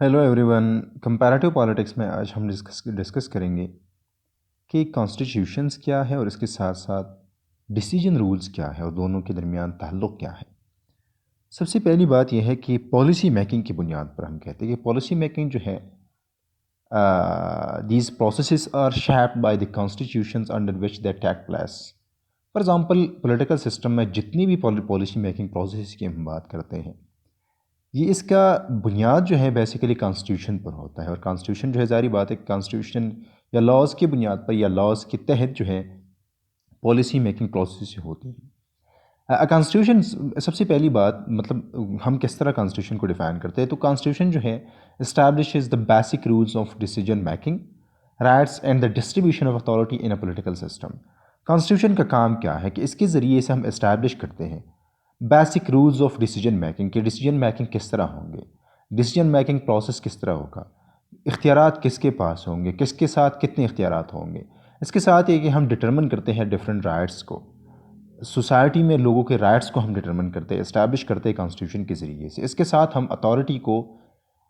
Hello everyone. Comparative politics में आज हम डिस्कस करेंगे कि कॉन्स्टिट्यूशंस क्या है और इसके साथ साथ डिसीजन रूल्स क्या है और दोनों के दरमियान ताल्लुक़ क्या है। सबसे पहली बात यह है कि पॉलिसी मेकिंग की बुनियाद पर हम कहते हैं कि पॉलिसी मेकिंग जो है these processes are shaped by the constitutions under which they take place. For example political system में जितनी भी पॉलिसी मेकिंग प्रोसेस की हम बात करते हैं, ये इसका बुनियाद जो है बेसिकली कॉन्स्टिट्यूशन पर होता है। और कॉन्स्टिट्यूशन जो है, ज़ाहिर बात है, कॉन्स्टिट्यूशन या लॉज की बुनियाद पर या लॉज के तहत जो है पॉलिसी मेकिंग प्रोसेस होती है। कॉन्स्टिट्यूशन सबसे पहली बात, मतलब हम किस तरह कॉन्स्टिट्यूशन को डिफ़ाइन करते हैं, तो कॉन्स्टिट्यूशन जो है establishes the basic rules of decision making, rights and the distribution of authority in a political system. Constitution का काम क्या है कि इसके ज़रिए से हम इस्टेब्लिश करते हैं basic rules of decision making के डिसीजन मेकिंग किस तरह होंगे, डिसीजन मेकिंग प्रोसेस किस तरह होगा, इख्तियारात किसके पास होंगे, किसके साथ कितने इख्तियारात होंगे। इसके साथ ये कि हम डिटरमिन करते हैं डिफरेंट राइट्स को, सोसाइटी में लोगों के राइट्स को हम डिटरमिन करते हैं, इस्टेब्लिश करते हैं कॉन्स्टिट्यूशन के ज़रिए से। इसके साथ हम अथॉरिटी को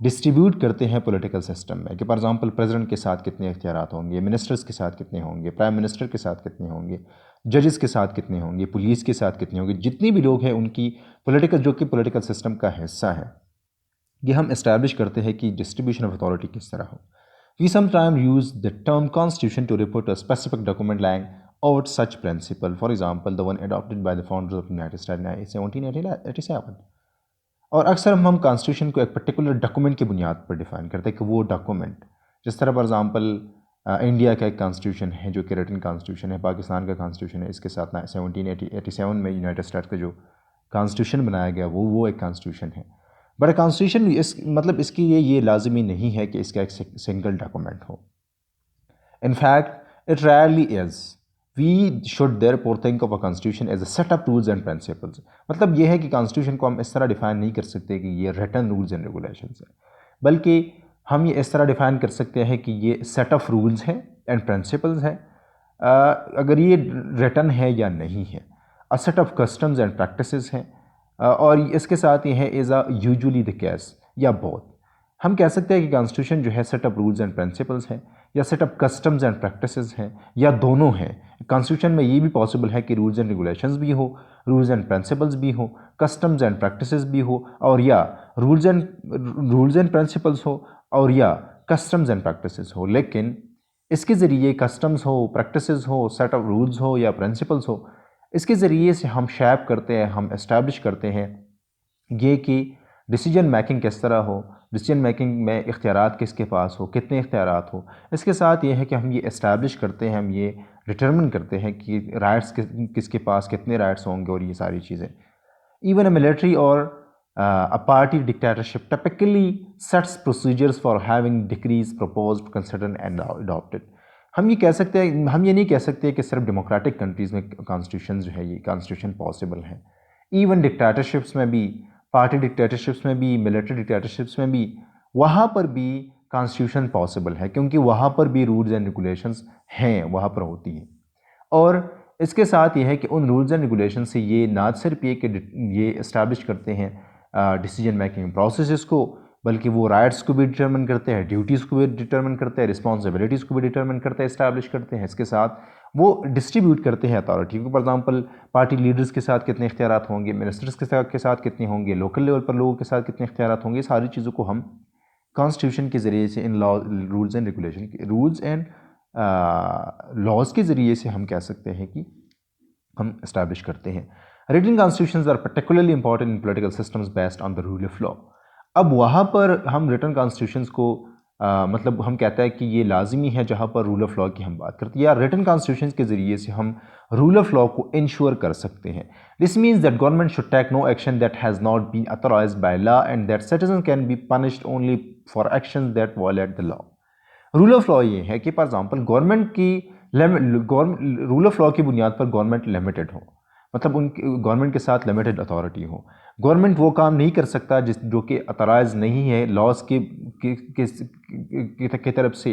डिस्ट्रीब्यूट करते हैं पॉलिटिकल सिस्टम में कि फॉर एग्जांपल प्रेसिडेंट के साथ कितने इख्तियारात होंगे, मिनिस्टर्स के साथ कितने होंगे, प्राइम मिनिस्टर के साथ कितने होंगे, जजेस के साथ कितने होंगे, पुलिस के साथ कितने होंगे, जितने भी लोग हैं उनकी पॉलिटिकल, जो कि पॉलिटिकल सिस्टम का हिस्सा है, ये हम इस्टेब्लिश करते हैं कि डिस्ट्रीब्यूशन ऑफ अथॉरिटी किस तरह हो। We sometime use the term constitution to report a specific document lying out such principle, for example the one adopted by the founders of the United States in 1787। और अक्सर हम constitution को एक particular document की बुनियाद पर define करते हैं कि वो डॉक्यूमेंट, जिस तरह फॉर एग्जांपल इंडिया का एक कॉन्स्टिट्यूशन है जो कि रिटन कॉन्स्टिट्यूशन है, पाकिस्तान का कॉन्स्टिट्यूशन है, इसके साथ 1787 में यूनाइटेड स्टेट्स का जो कॉन्स्टिट्यूशन बनाया गया वो एक कॉन्स्टिट्यूशन है। बट कॉन्स्टिट्यूशन इस मतलब इसकी ये लाजमी नहीं है कि इसका एक सिंगल डॉक्यूमेंट हो। In fact it rarely is. We should therefore think of a constitution as a set of rules and principles. मतलब ये है कि कॉन्स्टिट्यूशन को हम इस तरह डिफाइन नहीं कर सकते कि ये रिटन रूल्स एंड रेगुलेशंस है, बल्कि हम ये इस तरह डिफाइन कर सकते हैं कि ये सेट ऑफ रूल्स है एंड प्रिंसिपल्स है, अगर ये रिटन है या नहीं है, अ set of customs and practices हैं, और इसके साथ ये है is a usually the case या बोथ। हम कह सकते हैं कि कॉन्स्टिट्यूशन जो है set of rules and principles हैं या set of customs and practices हैं या दोनों हैं। कॉन्स्टिट्यूशन में ये भी पॉसिबल है कि रूल्स एंड रेगुलेशंस भी हो, रूल्स एंड प्रिंसिपल्स भी हो, कस्टम्स एंड प्रैक्टिसेस भी हो, और या रूल्स एंड प्रिंसिपल्स हो और या कस्टम्स एंड प्रैक्टिसेस हो। लेकिन इसके ज़रिए कस्टम्स हो, प्रैक्टिसेस हो, सेट ऑफ रूल्स हो या प्रिंसिपल्स हो, इसके ज़रिए से हम शेप करते हैं, हम इस्टेब्लिश करते हैं ये कि डिसीजन मेकिंग किस तरह हो, डिसीजन मेकिंग में इख्तियारात किसके पास हो, कितने इख्तियारात हो। इसके साथ ये है कि हम ये इस्टेब्लिश करते हैं, हम ये डिटरमिन करते हैं कि राइट्स किसके पास कितने राइट्स होंगे और ये सारी चीज़ें। इवन अ मिलिट्री और a party dictatorship typically sets procedures for having decrease proposed, considered and adopted. हम ये कह सकते हैं, हम ये नहीं कह सकते कि सिर्फ डेमोक्रेटिक कंट्रीज़ में कॉन्स्टिट्यूशन जो है ये कॉन्स्टिट्यूशन पॉसिबल है। इवन डिक्टेटरशिप्स में भी, पार्टी डिक्टेटरशिप्स में भी, मिलिट्री डिक्टेटरशिप्स में भी, वहाँ पर भी कॉन्स्टिट्यूशन पॉसिबल है, क्योंकि वहाँ पर भी रूल्स एंड रेगुलेशंस हैं, वहाँ पर होती हैं। और इसके साथ ये है कि उन रूल्स एंड रेगुलेशन से ये ना सिर्फ ये इस्टेब्लिश करते हैं डिसीजन मेकिंग प्रोसेसेस को, बल्कि वो राइट्स को भी डिटरमिन करते हैं, ड्यूटीज़ को भी डिटरमिन करते हैं, रिस्पॉन्सिबिलिटीज़ को भी डिटरमिन करते हैं, इस्टेब्लिश करते हैं। इसके साथ वो डिस्ट्रीब्यूट करते हैं अथॉरिटी को। फॉर एग्जांपल पार्टी लीडर्स के साथ कितने इख्तियारात होंगे, मिनिस्टर्स के साथ कितने होंगे, लोकल लेवल पर लोगों के साथ कितने इख्तियारात होंगे, सारी चीज़ों को हम कॉन्स्टिट्यूशन के ज़रिए से, इन law rules and regulation rules and laws के ज़रिए से हम कह सकते हैं कि हम इस्टेब्लिश करते हैं। Written constitutions are particularly important in political systems based on the rule of law. अब वहाँ पर हम रिटन कॉन्स्टिट्यूशंस को मतलब हम कहते हैं कि ये लाजमी है जहाँ पर रूल ऑफ लॉ की हम बात करते हैं, या रिटन कॉन्स्टिट्यूशंस के ज़रिए से हम रूल ऑफ लॉ को इंश्योर कर सकते हैं। This means that government should take no action that has not been authorised by law and that citizen can be punished only for action that violate the law. Rule of law ये है कि for example government की rule of law की बुनियाद पर government limited हो, मतलब उन गवर्नमेंट के साथ लिमिटेड अथॉरिटी हो। गवर्नमेंट वो काम नहीं कर सकता जो कि अतराज़ नहीं है लॉज की तरफ से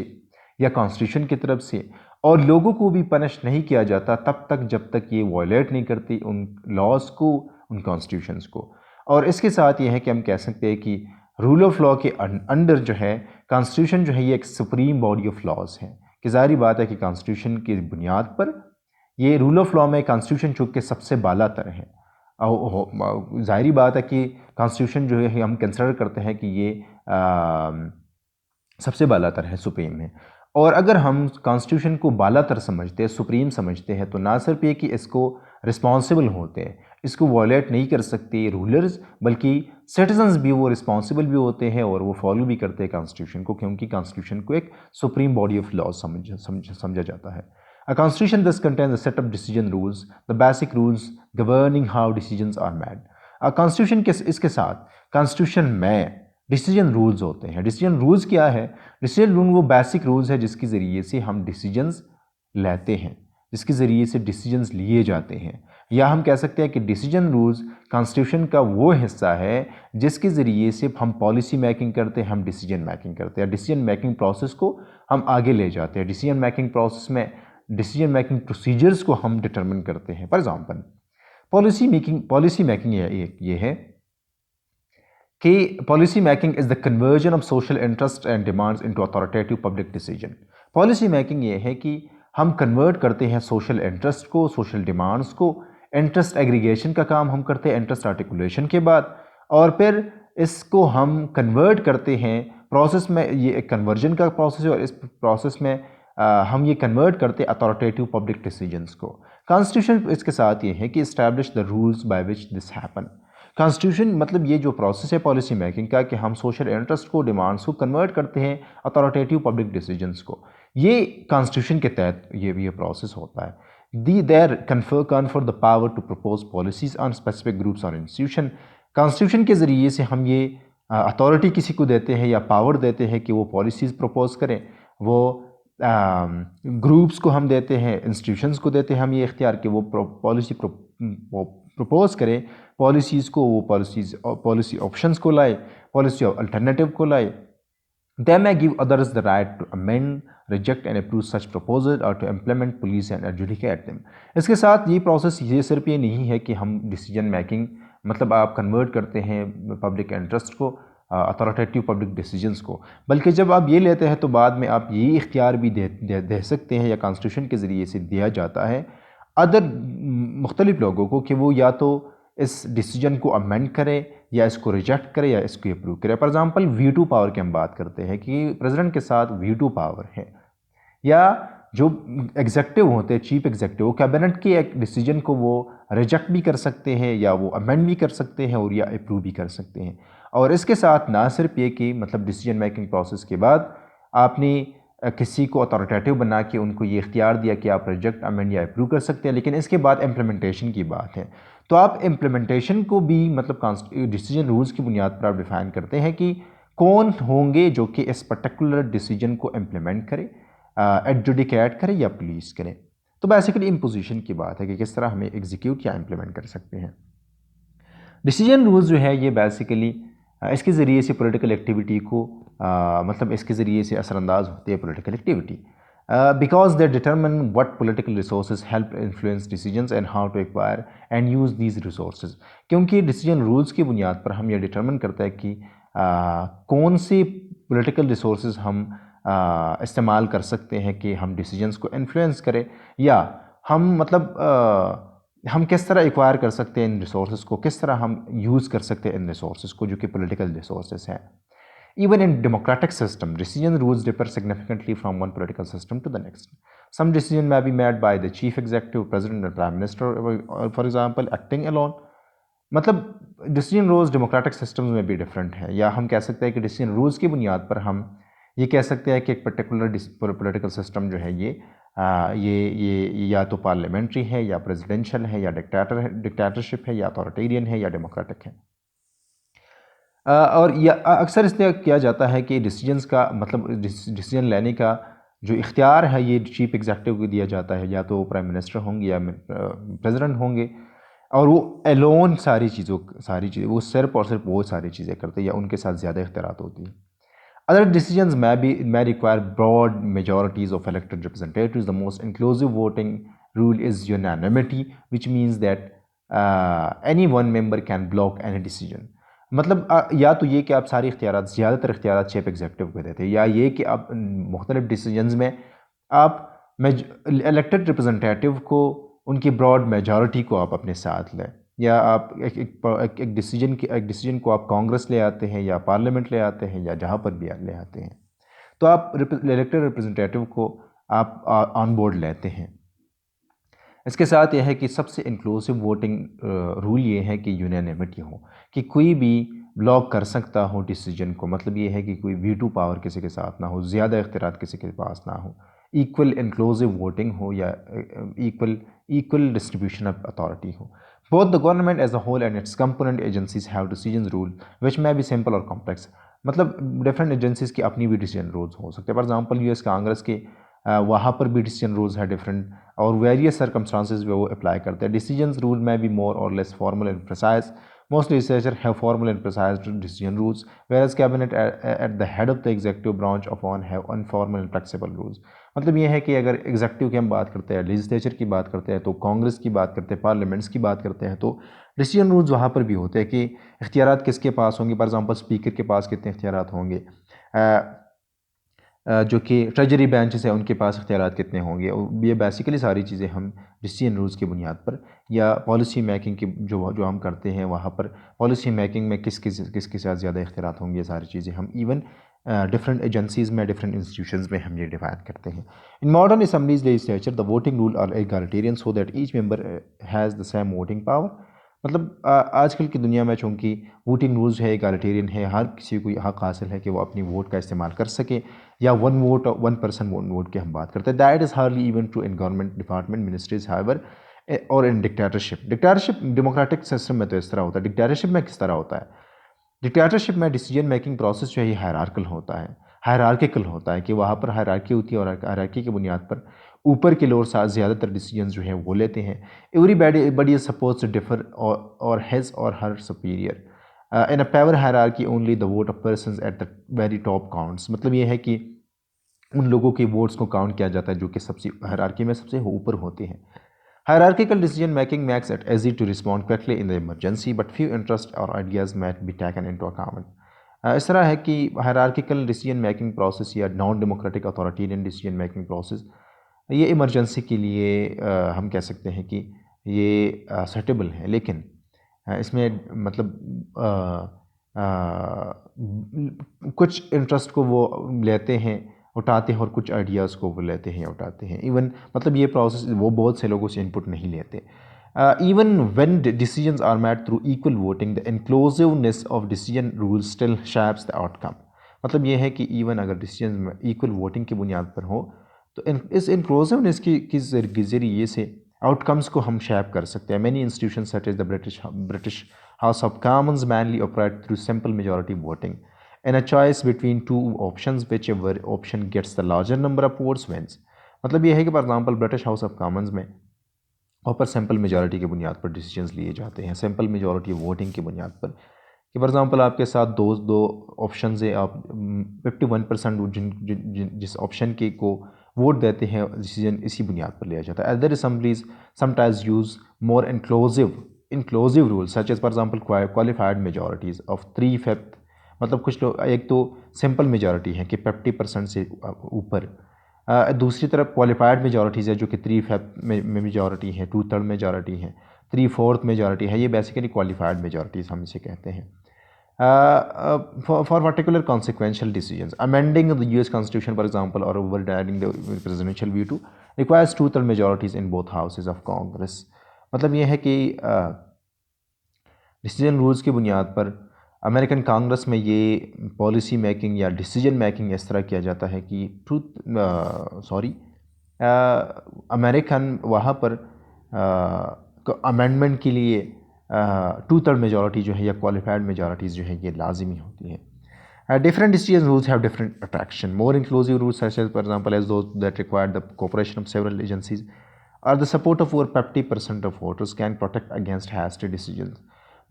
या कॉन्स्टिट्यूशन की तरफ से, और लोगों को भी पनिश नहीं किया जाता तब तक जब तक ये वायलेट नहीं करती उन लॉज को, उन कॉन्स्टिट्यूशंस को। और इसके साथ ये है कि हम कह सकते हैं कि रूल ऑफ लॉ के अंडर जो है कॉन्स्टिट्यूशन जो है ये एक सुप्रीम बॉडी ऑफ लॉज है कि ज़ाहिर बात है कि कॉन्स्टिट्यूशन की बुनियाद पर ये रूल ऑफ लॉ में कॉन्स्टिट्यूशन चूँकि सबसे बाला तर है। ज़ाहिरी बात है कि कॉन्स्टिट्यूशन जो है हम कंसिडर करते हैं कि ये सबसे बाला तर है, सुप्रीम है। और अगर हम कॉन्स्टिट्यूशन को बाला तर समझते हैं, सुप्रीम समझते हैं, तो ना सिर्फ ये कि इसको रिस्पॉन्सिबल होते हैं, इसको वॉलेट नहीं कर सकते रूलर्स, बल्कि सिटीजन्स भी वो रिस्पॉन्सिबल भी होते हैं और वो फॉलो भी करते हैं कॉन्स्टिट्यूशन को, क्योंकि कॉन्स्टिट्यूशन को एक सुप्रीम बॉडी ऑफ लॉ समझा जाता है। A constitution thus contains a set of decision rules, the basic rules governing how decisions are made. A constitution के इसके साथ constitution में डिसीजन रूल्स होते हैं। डिसीजन रूल्स क्या है? डिसीजन रूल वो बेसिक रूल्स है जिसके ज़रिए से हम डिसीजंस लेते हैं, जिसके ज़रिए से डिसीजंस लिए जाते हैं। या हम कह सकते हैं कि डिसीजन रूल्स कॉन्स्टिट्यूशन का वो हिस्सा है जिसके ज़रिए से हम पॉलिसी मेकिंग करते हैं, हम डिसीजन मेकिंग करते हैं, डिसीजन मेकिंग प्रोसेस को हम आगे ले जाते हैं। डिसीजन मेकिंग प्रोसेस में डिसीजन मेकिंग प्रोसीजर्स को हम डिटरमिन करते हैं। फॉर एग्जांपल पॉलिसी मेकिंग ये है कि policy making is the conversion of social interest and demands into authoritative public decision. Policy making ये है कि हम कन्वर्ट करते हैं सोशल इंटरेस्ट को, सोशल डिमांड्स को, इंटरेस्ट एग्रीगेशन का काम हम करते हैं इंटरेस्ट आर्टिकुलेशन के बाद, और फिर इसको हम कन्वर्ट करते हैं प्रोसेस में। ये एक कन्वर्जन का प्रोसेस है और इस प्रोसेस में हम ये कन्वर्ट करते हैं अथॉरिटेटिव पब्लिक डिसीजंस को। कॉन्स्टिट्यूशन इसके साथ ये है कि establish the rules by which this happen. Constitution मतलब ये जो प्रोसेस है पॉलिसी मेकिंग का कि हम सोशल इंटरेस्ट को, डिमांड्स को कन्वर्ट करते हैं अथॉरिटेटिव पब्लिक डिसीजंस को, ये कॉन्स्टिट्यूशन के तहत ये प्रोसेस होता है। There confer the power to propose policies on specific groups और इंस्टीट्यूशन। कॉन्स्टिट्यूशन के ज़रिए से हम ये अथॉरिटी किसी को देते हैं या पावर देते हैं कि वो पॉलिसीज़ प्रपोज करें, वो ग्रुप्स को हम देते हैं, इंस्टीट्यूशंस को देते हैं हम ये इख्तियार कि वो पॉलिसी प्रपोज करें, पॉलिसीज़ को, वो पॉलिसी ऑप्शंस को लाए, पॉलिसी अल्टरनेटिव को लाए। They may give others the right to amend, reject and approve such proposals or to implement, police and adjudicate them. इसके साथ ये प्रोसेस ये सिर्फ ये नहीं है कि हम डिसीजन मेकिंग मतलब आप कन्वर्ट करते हैं पब्लिक इंटरेस्ट को अथॉरिटेटिव पब्लिक डिसीजंस को, बल्कि जब आप ये लेते हैं तो बाद में आप ये इख्तियार भी दे सकते हैं या कॉन्स्टिट्यूशन के ज़रिए से दिया जाता है अदर मुख्तलिफ लोगों को कि वो या तो इस डिसीजन को अमेंड करें या इसको रिजेक्ट करे या इसको अप्रूव करे। फॉर एग्जांपल वीटो पावर की हम बात करते हैं कि प्रेसिडेंट के साथ वीटो पावर है, या जो एग्जेक्टिव होते हैं चीफ एग्जेक्टिव, वो कैबिनेट के एक डिसीजन को वो रिजेक्ट भी कर सकते हैं या वो अमेंड भी कर सकते हैं और या अप्रूव भी कर सकते हैं। और इसके साथ ना सिर्फ ये कि मतलब डिसीजन मेकिंग प्रोसेस के बाद आपने किसी को अथॉरिटेटिव बना के उनको ये इख्तियार दिया कि आप रिजेक्ट, अमेंड या अप्रूव कर सकते हैं, लेकिन इसके बाद इम्प्लीमेंटेशन की बात है तो आप इम्प्लीमेंटेशन को भी मतलब डिसीजन रूल्स की बुनियाद पर आप डिफ़ाइन करते हैं कि कौन होंगे जो कि इस पर्टिकुलर डिसीजन को इम्प्लीमेंट करे, एडजुडिकेट करे या पुलिस करे। तो बेसिकली इम्पोजिशन की बात है कि किस तरह हमें एग्जीक्यूट या इम्प्लीमेंट कर सकते हैं। डिसीजन रूल्स जो है ये बेसिकली इसके ज़रिए से पॉलिटिकल एक्टिविटी को मतलब इसके ज़रिए से असरअंदाज होती है political activity, because they determine what political resources help influence decisions and how to acquire and use these resources। क्योंकि डिसीजन रूल्स की बुनियाद पर हम ये डिटरमिन करते हैं कि कौन से पॉलिटिकल रिसोर्सेज हम इस्तेमाल कर सकते हैं कि हम डिसीजंस को इन्फ्लुएंस करें, या हम मतलब हम किस तरह एक्वायर कर सकते हैं इन रिसोर्सेज को, किस तरह हम यूज़ कर सकते हैं इन रिसोर्सेज को जो कि पॉलिटिकल रिसोर्सेज हैं। Even in democratic system, decision rules differ significantly from one political system to the next. Some decision may be made by the chief executive, president and prime minister, or for example, acting alone. मतलब decision rules democratic systems में भी different है, या हम कह सकते हैं कि डिसीजन रूल्स की बुनियाद पर हम ये कह सकते हैं कि एक पर्टिकुलर पॉलिटिकल सिस्टम जो है ये या तो पार्लियामेंट्री है या प्रेसिडेंशियल है या डिक्टेटरशिप है या अथॉरिटेरियन है या डेमोक्रेटिक है। और या अक्सर इसलिए किया जाता है कि डिसीजंस का मतलब डिसीजन लेने का जो इख्तियार है ये चीफ एग्जेक्टिव को दिया जाता है, या तो प्राइम मिनिस्टर होंगे या प्रेसिडेंट होंगे, और वो एलोन सारी चीज़ें वो सिर्फ और सिर्फ वो सारी चीज़ें करते हैं या उनके साथ ज़्यादा इख्तियारात होती है। Other decisions may require broad majorities of elected representatives. The most inclusive voting rule is unanimity, which means that any one member can block any decision. मतलब या तो ये कि आप सारे इख्तियारात, ज़्यादातर इख्तियारात चीफ एग्जीक्यूटिव को देते हैं, या ये कि आप मुख्तलिफ डिसीजंस में आप इलेक्टेड रिप्रेजेंटेटिव को, उनकी ब्रॉड मेजॉरिटी को आप अपने साथ लें, या आप एक डिसीजन को आप कांग्रेस ले आते हैं या पार्लियामेंट ले आते हैं या जहाँ पर भी ले आते हैं, तो आप इलेक्टेड रिप्रेजेंटेटिव को आप ऑन बोर्ड लेते हैं। इसके साथ यह है कि सबसे इंक्लूसिव वोटिंग रूल ये है कि यूनानिमिटी हो, कि कोई भी ब्लॉक कर सकता हो डिसीजन को। मतलब ये है कि कोई वीटो पावर किसी के साथ ना हो, ज़्यादा इख्तियारात किसी के पास ना हो, इक्वल इंक्लूसिव वोटिंग हो, या इक्वल डिस्ट्रीब्यूशन ऑफ अथॉरिटी हो। Both the government as a whole and its component agencies have decision rule which may be simple और कॉम्प्लेक्स। मतलब डिफरेंट एजेंसीज की अपनी भी डिसीजन रूल्स हो सकते हैं। फॉर एग्जांपल यूएस कांग्रेस के वहाँ पर भी डिसीजन रूल्स हैं डिफरेंट, और वेरियस सर्कमस्टांसिस में वो अप्लाई करते हैं। डिसीजन रूल में भी मोर और less formal and precise. Most legislatures have formal and precise decision rules, whereas cabinet at the head of the executive branch of one have informal and flexible rules. मतलब ये है कि अगर एग्जेक्टिव की हम बात करते हैं, लेजिस्लेचर की बात करते हैं, तो कांग्रेस की बात करते हैं, पार्लियामेंट्स की बात करते हैं, तो डिसीजन रूल्स वहाँ पर भी होते हैं कि इख्तियारात किसके पास होंगे। फॉर एग्जांपल स्पीकर के पास कितने इख्तियारात होंगे, जो कि ट्रेजरी बेंचेस है उनके पास इख्तियारात कितने होंगे। और ये बेसिकली सारी चीज़ें हम डिसीजन रूल्स की बुनियाद पर या पॉलिसी मेकिंग की जो हम करते हैं वहाँ पर पॉलिसी मेकिंग में किसके साथ ज़्यादा इख्तियारात होंगे, ये सारी चीज़ें हम इवन डिफरेंट एजेंसीज़ में, डिफरेंट इंस्टीट्यूशंस में हम ये डिवाइड करते हैं। In modern assemblies legislature the voting rule are egalitarian so that each member has the same voting power. मतलब आजकल की दुनिया में चूँकि वोटिंग रूल्स है एगालिटेरियन है, हर किसी को हक हासिल है कि वो अपनी वोट का इस्तेमाल कर सके, या वन पर्सन वोट की हम बात करते हैं। That is hardly even true in government department ministries however और इन डिक्टेटरशिप डेमोक्रेटिक सिस्टम में तो इस तरह होता है। डिक्टेटरशिप में किस तरह होता है? डिक्टेटरशिप में डिसीजन मेकिंग प्रोसेस जो है हायरार्कल होता है, हायरार्किकल होता है, कि वहाँ पर हायरार्की होती है और हायरार्की की बुनियाद पर ऊपर के लोग साथ ज़्यादातर डिसीजन जो हैं वो लेते हैं। Everybody is suppose to defer or his or her superior in a power hierarchy only the vote of persons at the very top counts. मतलब ये है कि उन लोगों के वोट्स को काउंट किया जाता है जो कि सबसे हायरार्की में सबसे ऊपर होते हैं। Hierarchical decision making makes it easy to respond quickly in the emergency, but few interests or ideas might be taken into account. इस तरह है कि hierarchical decision making process या non democratic authoritarian decision making process ये emergency के लिए हम कह सकते हैं कि ये सेटेबल है, लेकिन इसमें मतलब कुछ इंटरेस्ट को वो लेते हैं, उठाते हैं, और कुछ आइडियाज़ को वो लेते हैं, उठाते हैं। इवन मतलब ये प्रोसेस वो बहुत से लोगों से इनपुट नहीं लेते। Even when decisions are made through equal voting the inclusiveness of decision rules still shapes the outcome. मतलब ये है कि इवन अगर डिसीजन में इक्वल वोटिंग की बुनियाद पर हो, तो इस इंक्लूसिवनेस के ज़रिए से आउटकम्स को हम शेप कर सकते हैं। Many institution such as the British House of Commons mainly operate through simple majority voting in a choice between two options, whichever option gets the larger number of votes wins। मतलब ये है कि for example British House of Commons में ऊपर simple majority की बुनियाद पर decisions लिए जाते हैं, सिंपल मेजॉरिटी वोटिंग की बुनियाद पर, कि फॉर एग्जांपल आपके साथ दो ऑप्शन है, आप 51% जिस ऑप्शन के को वोट देते हैं, डिसीजन इसी बुनियाद पर लिया जाता है। Other assemblies sometimes use more inclusive rules such as for example qualified majorities of 3/5। मतलब कुछ लोग, एक तो सिंपल मेजॉरिटी है कि 50% से ऊपर, दूसरी तरफ क्वालिफाइड मेजॉरिटीज़ है जो कि 3/5 में मेजॉरिटी है, 2/3 मेजॉरिटी है, 3/4 मेजॉरिटी है। ये बेसिकली क्वालिफाइड मेजॉरिटीज़ हम इसे कहते हैं। For particular consequential decisions amending the US constitution for example or overriding the presidential veto requires 2/3 majorities in both houses of Congress. मतलब ये है कि डिसीजन रूल्स की बुनियाद पर अमेरिकन कांग्रेस में ये पॉलिसी मेकिंग या डिसीजन मेकिंग इस तरह किया जाता है कि अमेरिकन वहाँ पर अमेंडमेंट के लिए 2/3 मेजॉरिटी जो है या क्वालिफाइड मेजॉरिटीज़ जो है ये लाजिमी होती है। Different decision rules have different attraction. More inclusive rules such as for example as those that require the cooperation of several agencies और the support of over 50% of voters can protect against hasty decisions.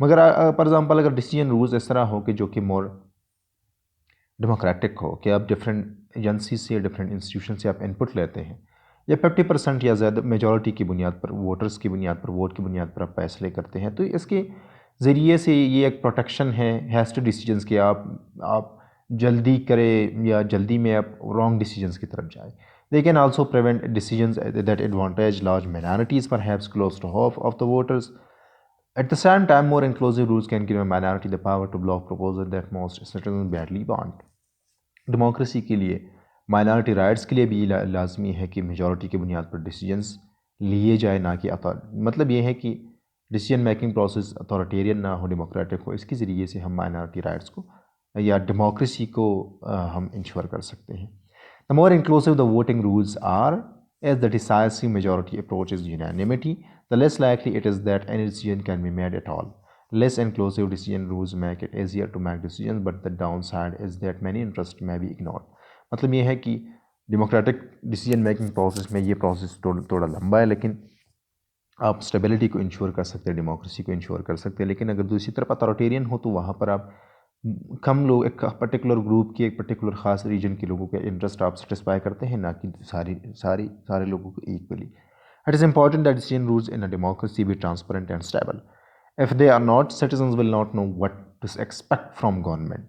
मगर for example अगर decision rules इस तरह हो कि जो कि मोर democratic हो, कि आप डिफरेंट एजेंसी से, डिफरेंट इंस्टीट्यूशन से आप इनपुट लेते हैं, या 50% या ज़्यादा मेजॉरिटी की बुनियाद पर, वोटर्स की बुनियाद पर, वोट की बुनियाद पर आप फैसले करते हैं, तो इसके ज़रिए से ये एक प्रोटेक्शन है हैस्टी डिसीजंस के आप जल्दी करें या जल्दी में आप रॉन्ग डिसीजंस की तरफ जाए. They can also prevent decisions that advantage large minorities, perhaps close to half of the voters. At the same time, more inclusive rules can give a minority the power to block proposals that most citizens badly want. Democracy के लिए minority rights के लिए भी लाजमी है कि majority की बुनियाद पर डिसीजंस लिए जाए, ना कि मतलब ये है कि डिसीजन मेकिंग प्रोसेस अथॉरिटेरियन ना हो, डेमोक्रेटिक हो. इसके ज़रिए से हम माइनॉरिटी राइट्स को या डेमोक्रेसी को हम इंश्योर कर सकते हैं. The more inclusive the voting rules are, as the decisive majority approaches unanimity, the less likely it is that any decision can be made at all. Less inclusive decision rules make it easier to make decisions, but the downside is that many interests may be ignored. मतलब ये है कि democratic decision making process में ये process थोड़ा लंबा है, लेकिन आप स्टेबिलिटी को इंश्योर कर सकते हैं, डेमोक्रेसी को इंश्योर कर सकते हैं. लेकिन अगर दूसरी तरफ अथॉरिटेरियन हो तो वहाँ पर आप कम लोग, एक पर्टिकुलर ग्रुप की, एक पर्टिकुलर ख़ास रीजन के लोगों के इंटरेस्ट आप सेटिस्फाई करते हैं, ना कि सारे लोगों को equally. It is important that decision rules in a democracy be transparent and stable. If they are not, citizens will not know what to expect from government.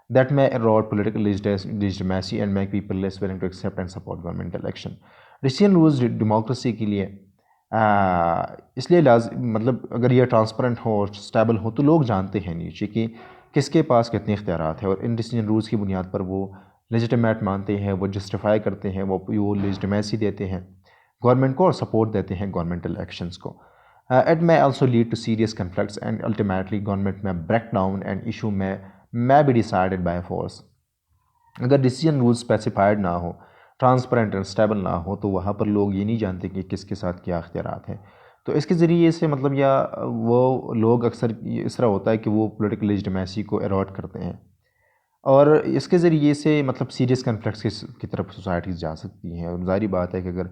That may erode political legitimacy and make people less willing to accept and support governmental action. Decision rules democracy के लिए इसलिए मतलब अगर ये transparent हो और stable हो तो लोग जानते हैं नीचे कि किसके पास कितने इख्तियारात हैं, और इन डिसीजन रूल्स की बुनियाद पर वो लेजिटिमेट मानते हैं, वो जस्टिफाई करते हैं, वो लेजिटिमेसी देते हैं गवर्नमेंट को और सपोर्ट देते हैं गवर्नमेंटल एक्शंस को. It may also lead to serious conflicts and ultimately government may break down and issue may be decided by force. अगर डिसीजन रूल स्पेसिफाइड ना हो, ट्रांसपेरेंट एंड स्टेबल ना हो, तो वहाँ पर लोग ये नहीं जानते कि किसके साथ क्या इख्तियारात हैं. तो इसके ज़रिए से मतलब या वो लोग अक्सर इस तरह होता है कि वो पॉलिटिकल लेजिटिमेसी को एरोड करते हैं, और इसके ज़रिए से मतलब सीरियस कन्फ्लिक्ट्स की तरफ सोसाइटीज़ जा सकती हैं. और ज़ाहिर बात है कि अगर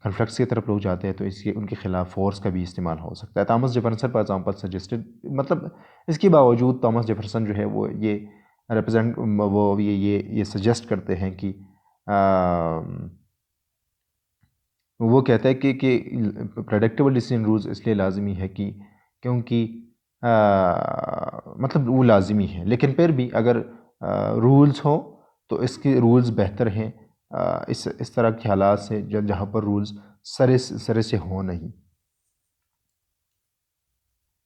कन्फ्लिक्ट्स की तरफ लोग जाते हैं तो इसके उनके खिलाफ फोर्स का भी इस्तेमाल हो सकता है. Thomas Jefferson for example suggested, मतलब इसके बावजूद थॉमस जेफरसन जो है वो ये रिप्रेजेंट वो ये सजेस्ट करते हैं कि वो कहता है कि प्रेडिक्टेबल डिसीजन रूल्स इसलिए लाजमी है कि क्योंकि मतलब वो लाजमी है, लेकिन फिर भी अगर रूल्स हो तो इसके रूल्स बेहतर हैं इस तरह के हालात से जहाँ पर रूल्स सरे से हो नहीं.